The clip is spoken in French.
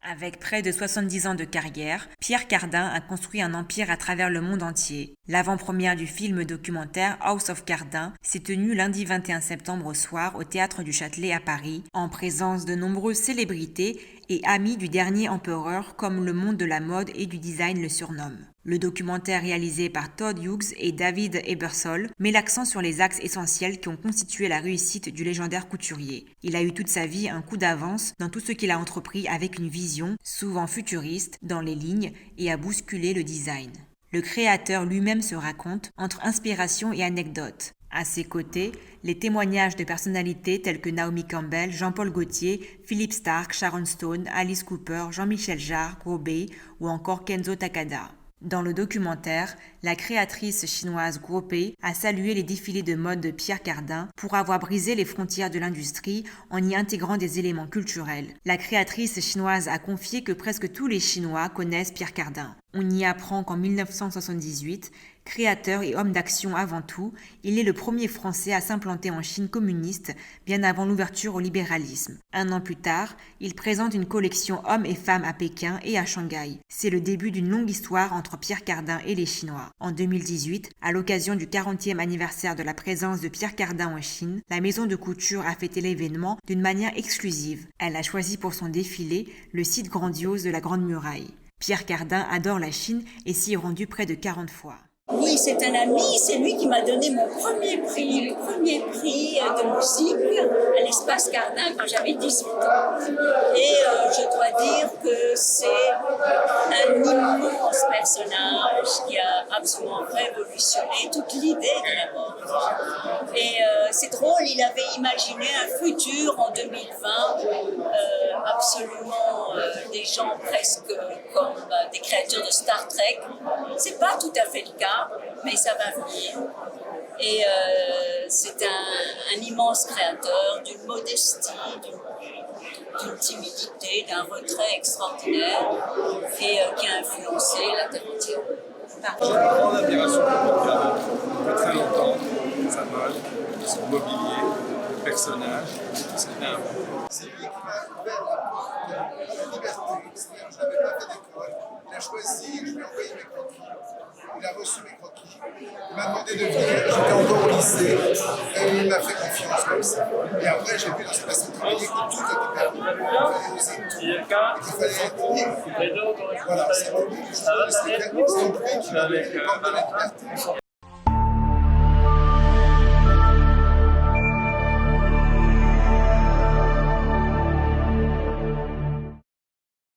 Avec près de 70 ans de carrière, Pierre Cardin a construit un empire à travers le monde entier. L'avant-première du film documentaire House of Cardin s'est tenue lundi 21 septembre au soir au Théâtre du Châtelet à Paris, en présence de nombreuses célébrités et amis du dernier empereur comme le monde de la mode et du design le surnomme. Le documentaire réalisé par Todd Hughes et David Ebersol met l'accent sur les axes essentiels qui ont constitué la réussite du légendaire couturier. Il a eu toute sa vie un coup d'avance dans tout ce qu'il a entrepris avec une vision, souvent futuriste, dans les lignes et a bousculé le design. Le créateur lui-même se raconte entre inspiration et anecdote. À ses côtés, les témoignages de personnalités telles que Naomi Campbell, Jean-Paul Gaultier, Philippe Stark, Sharon Stone, Alice Cooper, Jean-Michel Jarre, Guo-Bei ou encore Kenzo Takada. Dans le documentaire, la créatrice chinoise Guo Bei a salué les défilés de mode de Pierre Cardin pour avoir brisé les frontières de l'industrie en y intégrant des éléments culturels. La créatrice chinoise a confié que presque tous les Chinois connaissent Pierre Cardin. On y apprend qu'en 1978, créateur et homme d'action avant tout, il est le premier Français à s'implanter en Chine communiste, bien avant l'ouverture au libéralisme. Un an plus tard, il présente une collection hommes et femmes à Pékin et à Shanghai. C'est le début d'une longue histoire entre Pierre Cardin et les Chinois. En 2018, à l'occasion du 40e anniversaire de la présence de Pierre Cardin en Chine, la maison de couture a fêté l'événement d'une manière exclusive. Elle a choisi pour son défilé le site grandiose de la Grande Muraille. Pierre Cardin adore la Chine et s'y est rendu près de 40 fois. Oui, c'est un ami, c'est lui qui m'a donné mon premier prix, le premier prix de musique à l'Espace Cardin quand j'avais 18 ans. Et je dois dire que c'est un immense personnage qui a absolument révolutionné toute l'idée de la mode. Et c'est drôle, il avait imaginé un futur en 2020, absolument des gens presque comme des créatures de Star Trek. C'est pas tout à fait le cas, mais ça va venir. Et c'est un immense créateur d'une modestie, d'une timidité, d'un retrait extraordinaire et qui a influencé la terre entière. J'ai une grande admiration pour Pierre Cardin depuis très longtemps, sa mode, son mobilier, le personnage, tout ce qu'il a inventé. C'est lui qui m'a ouvert la porte de la liberté. C'est-à-dire que je n'avais pas fait d'école. Il a choisi, je lui ai envoyé mes croquis. Il a reçu mes croquis. Il m'a demandé de venir. J'étais encore au lycée. Et il m'a fait confiance comme ça. Et après, j'ai vu dans sa façon de travailler que tout était permis. Il fallait oser tout. Il fallait être libre. Voilà, c'est lui que je trouve que c'est une clé qui m'a porte de la liberté.